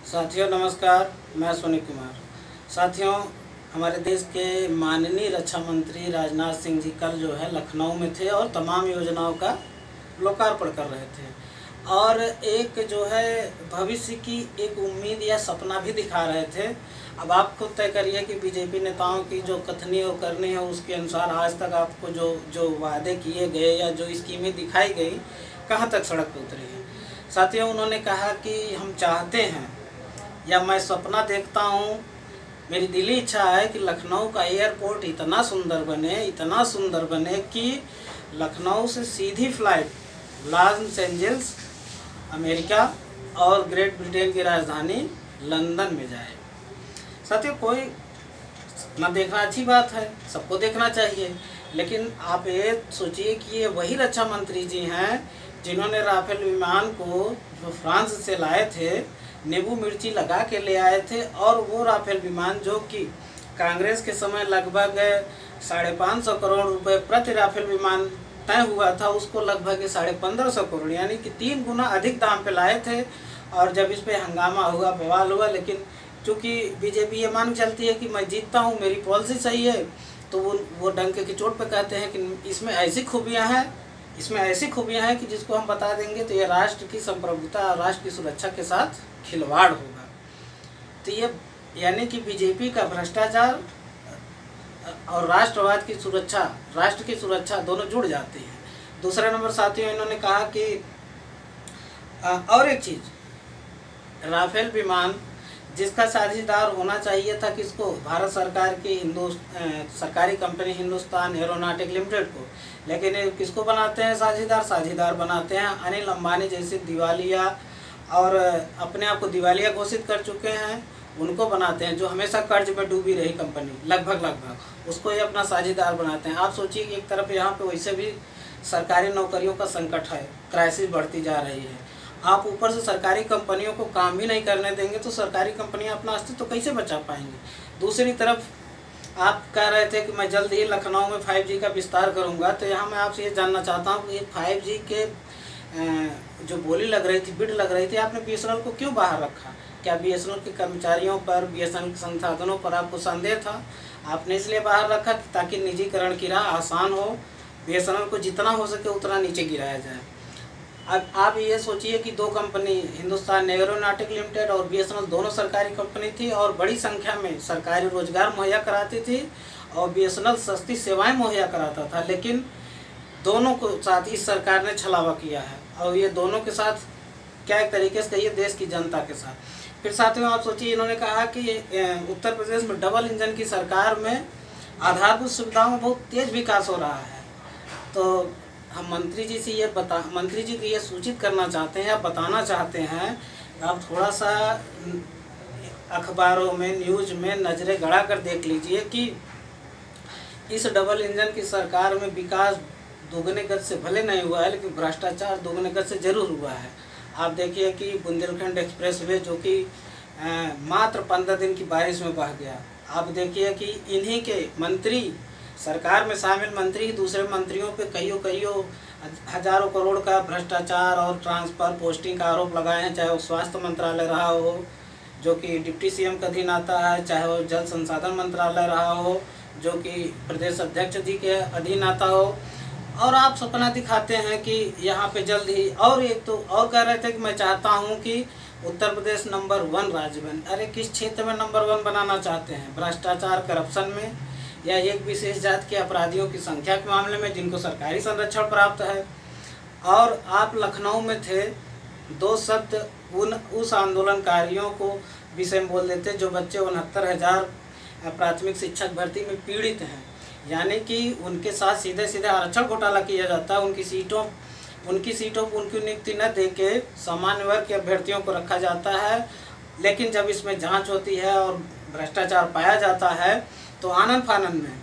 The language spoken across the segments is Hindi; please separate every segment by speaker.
Speaker 1: साथियों नमस्कार, मैं सुनील कुमार। साथियों, हमारे देश के माननीय रक्षा मंत्री राजनाथ सिंह जी कल जो है लखनऊ में थे और तमाम योजनाओं का लोकार्पण कर रहे थे और एक जो है भविष्य की एक उम्मीद या सपना भी दिखा रहे थे। अब आप खुद तय करिए कि बीजेपी नेताओं की जो कथनी और करनी है उसके अनुसार आज तक आपको जो जो वादे किए गए या जो स्कीमें दिखाई गई कहाँ तक सड़क पर उतरी है। साथियों, उन्होंने कहा कि हम चाहते हैं या मैं सपना देखता हूँ, मेरी दिली इच्छा है कि लखनऊ का एयरपोर्ट इतना सुंदर बने कि लखनऊ से सीधी फ्लाइट लॉस एंजल्स अमेरिका और ग्रेट ब्रिटेन की राजधानी लंदन में जाए। साथियों, कोई ना देखना अच्छी बात है, सबको देखना चाहिए, लेकिन आप ये सोचिए कि ये वही रक्षा मंत्री जी हैं जिन्होंने राफेल विमान को जो फ्रांस से लाए थे, नींबू मिर्ची लगा के ले आए थे और वो राफेल विमान जो कि कांग्रेस के समय लगभग 550 करोड़ रुपए प्रति राफेल विमान तय हुआ था, उसको लगभग 1550 करोड़ यानी कि 3 गुना अधिक दाम पे लाए थे। और जब इस पे हंगामा हुआ, बवाल हुआ, लेकिन चूँकि बीजेपी ये मान चलती है कि मैं जीतता हूँ, मेरी पॉलिसी सही है, तो वो डंके की चोट पे कहते हैं कि इसमें ऐसी खूबियाँ हैं कि जिसको हम बता देंगे तो ये राष्ट्र की संप्रभुता और राष्ट्र की सुरक्षा के साथ खिलवाड़ होगा। तो ये यानी कि बीजेपी का भ्रष्टाचार और राष्ट्रवाद की सुरक्षा, राष्ट्र की सुरक्षा दोनों जुड़ जाती हैं। दूसरे नंबर साथियों, इन्होंने कहा कि और एक चीज़, राफेल विमान जिसका साझेदार होना चाहिए था किसको, भारत सरकार की सरकारी कंपनी हिंदुस्तान एरोनॉटिक लिमिटेड को, लेकिन ये किसको बनाते हैं साझेदार बनाते हैं अनिल अंबानी जैसे दिवालिया और अपने आप को दिवालिया घोषित कर चुके हैं, उनको बनाते हैं, जो हमेशा कर्ज में डूबी रही कंपनी लगभग उसको ये अपना साझेदार बनाते हैं। आप सोचिए कि एक तरफ यहाँ पे वैसे भी सरकारी नौकरियों का संकट है, क्राइसिस बढ़ती जा रही है, आप ऊपर से सरकारी कंपनियों को काम भी नहीं करने देंगे तो सरकारी कंपनियां अपना अस्तित्व तो कैसे बचा पाएंगी। दूसरी तरफ आप कह रहे थे कि मैं जल्द ही लखनऊ में 5G का विस्तार करूंगा, तो यहाँ मैं आपसे ये जानना चाहता हूँ कि 5G के जो बोली लग रही थी, बिड लग रही थी, आपने BSNL को क्यों बाहर रखा? क्या BSNL के कर्मचारियों पर, BSNL के संसाधनों पर आपको संदेह था? आपने इसलिए बाहर रखा ताकि निजीकरण की राह आसान हो, BSNL को जितना हो सके उतना नीचे गिराया जाए। अब आप ये सोचिए कि 2 कंपनी हिंदुस्तान एरोनॉटिक लिमिटेड और BSNL दोनों सरकारी कंपनी थी और बड़ी संख्या में सरकारी रोजगार मुहैया कराती थी और BSNL सस्ती सेवाएं मुहैया कराता था, लेकिन दोनों को साथ इस सरकार ने छलावा किया है और ये दोनों के साथ क्या एक तरीके से कहिए देश की जनता के साथ। फिर साथियों, आप सोचिए, इन्होंने कहा कि उत्तर प्रदेश में डबल इंजन की सरकार में आधारभूत सुविधाओं में बहुत तेज विकास हो रहा है। तो हम मंत्री जी को ये सूचित करना चाहते हैं या बताना चाहते हैं, आप थोड़ा सा अखबारों में, न्यूज़ में नज़रें गड़ा कर देख लीजिए कि इस डबल इंजन की सरकार में विकास दोगुने गति से भले नहीं हुआ है, लेकिन भ्रष्टाचार दोगुने गति से जरूर हुआ है। आप देखिए कि बुंदेलखंड एक्सप्रेसवे जो कि मात्र 15 दिन की बारिश में बह गया। आप देखिए कि इन्हीं के मंत्री, सरकार में शामिल मंत्री दूसरे मंत्रियों पे कईयों हजारों करोड़ का भ्रष्टाचार और ट्रांसफ़र पोस्टिंग का आरोप लगाए हैं, चाहे वो स्वास्थ्य मंत्रालय रहा हो जो कि डिप्टी CM का अधीन आता है, चाहे वो जल संसाधन मंत्रालय रहा हो जो कि प्रदेश अध्यक्ष जी के अधीन आता हो। और आप सपना दिखाते हैं कि यहाँ पे जल्द ही, और एक तो और कह रहे थे कि मैं चाहता हूँ कि उत्तर प्रदेश नंबर 1 राज्य बने। अरे किस क्षेत्र में नंबर 1 बनाना चाहते हैं? भ्रष्टाचार, करप्शन में, या एक विशेष जात के अपराधियों की संख्या के मामले में जिनको सरकारी संरक्षण प्राप्त है? और आप लखनऊ में थे, 2 शब्द उस आंदोलनकारियों को विषय में बोल देते जो बच्चे 69,000 प्राथमिक शिक्षक भर्ती में पीड़ित हैं, यानी कि उनके साथ सीधे आरक्षण घोटाला किया जाता है। उनकी सीटों पर उनकी नियुक्ति न देके सामान्य वर्ग के अभ्यर्थियों को रखा जाता है, लेकिन जब इसमें जांच होती है और भ्रष्टाचार पाया जाता है तो आनन फानन में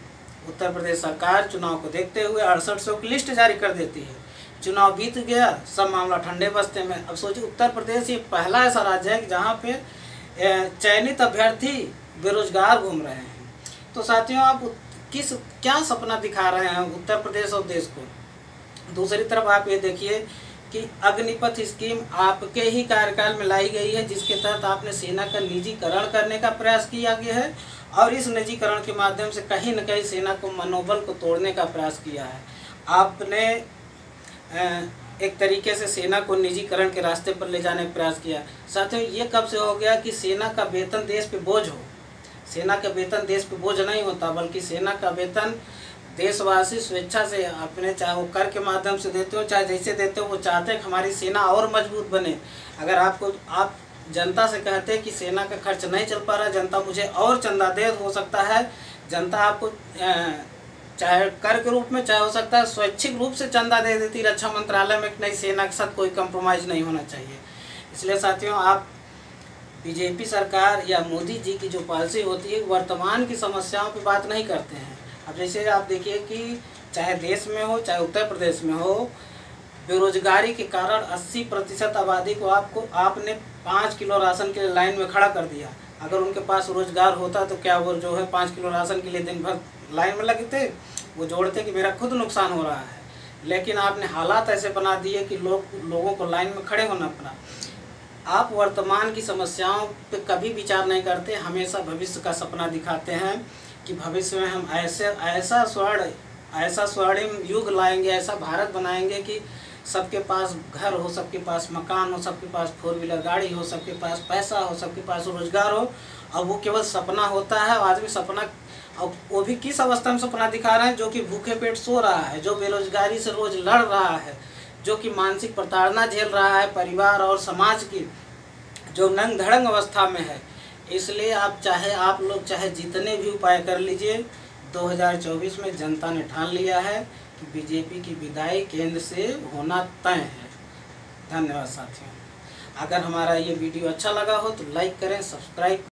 Speaker 1: उत्तर प्रदेश सरकार चुनाव को देखते हुए 6800 की लिस्ट जारी कर देती है। चुनाव बीत गया, सब मामला ठंडे बस्ते में। अब सोचिए, उत्तर प्रदेश ये पहला ऐसा राज्य है जहाँ पे चयनित अभ्यर्थी बेरोजगार घूम रहे हैं। तो साथियों, आप क्या सपना दिखा रहे हैं उत्तर प्रदेश और देश को? दूसरी तरफ आप ये देखिए कि अग्निपथ स्कीम आपके ही कार्यकाल में लाई गई है, जिसके तहत आपने सेना का निजीकरण करने का प्रयास किया गया है और इस निजीकरण के माध्यम से कहीं न कहीं सेना को मनोबल को तोड़ने का प्रयास किया है। आपने एक तरीके से सेना को निजीकरण के रास्ते पर ले जाने का प्रयास किया। साथियों, ये कब से हो गया कि सेना का वेतन देश पे बोझ हो। सेना का वेतन देश पे बोझ नहीं होता, बल्कि सेना का वेतन देशवासी स्वेच्छा से अपने, चाहे वो कर के माध्यम से देते हो चाहे जैसे देते हो, वो चाहते हैं कि हमारी सेना और मजबूत बने। अगर आप जनता से कहते हैं कि सेना का खर्च नहीं चल पा रहा, जनता मुझे और चंदा दे, हो सकता है जनता आपको चाहे कर के रूप में, चाहे हो सकता है स्वैच्छिक रूप से चंदा दे देती रक्षा मंत्रालय में, नई सेना के साथ कोई कंप्रोमाइज़ नहीं होना चाहिए। इसलिए साथियों, आप बीजेपी सरकार या मोदी जी की जो पॉलिसी होती है, वर्तमान की समस्याओं पे बात नहीं करते हैं। अब जैसे आप देखिए कि चाहे देश में हो चाहे उत्तर प्रदेश में हो, बेरोजगारी के कारण 80% आबादी को आपने 5 किलो राशन के लिए लाइन में खड़ा कर दिया। अगर उनके पास रोजगार होता तो क्या वो जो है 5 किलो राशन के लिए दिन भर लाइन में लगे थे? वो जोड़ते कि मेरा खुद नुकसान हो रहा है। लेकिन आपने हालात ऐसे बना दिए कि लोगों को लाइन में खड़े होना पड़ा। आप वर्तमान की समस्याओं पे कभी विचार नहीं करते, हमेशा भविष्य का सपना दिखाते हैं कि भविष्य में हम ऐसा स्वर्णिम युग लाएंगे, ऐसा भारत बनाएंगे कि सबके पास घर हो, सबके पास मकान हो, सबके पास 4 व्हीलर गाड़ी हो, सबके पास पैसा हो, सबके पास रोजगार हो। अब वो केवल सपना होता है। आदमी सपना, अब वो भी किस अवस्था में सपना दिखा रहे हैं? जो कि भूखे पेट सो रहा है, जो बेरोजगारी से रोज लड़ रहा है, जो कि मानसिक प्रताड़ना झेल रहा है परिवार और समाज की, जो नंग धड़ंग अवस्था में है। इसलिए आप लोग चाहे जितने भी उपाय कर लीजिए, 2024 में जनता ने ठान लिया है कि बीजेपी की विदाई केंद्र से होना तय है। धन्यवाद साथियों। अगर हमारा ये वीडियो अच्छा लगा हो तो लाइक करें, सब्सक्राइब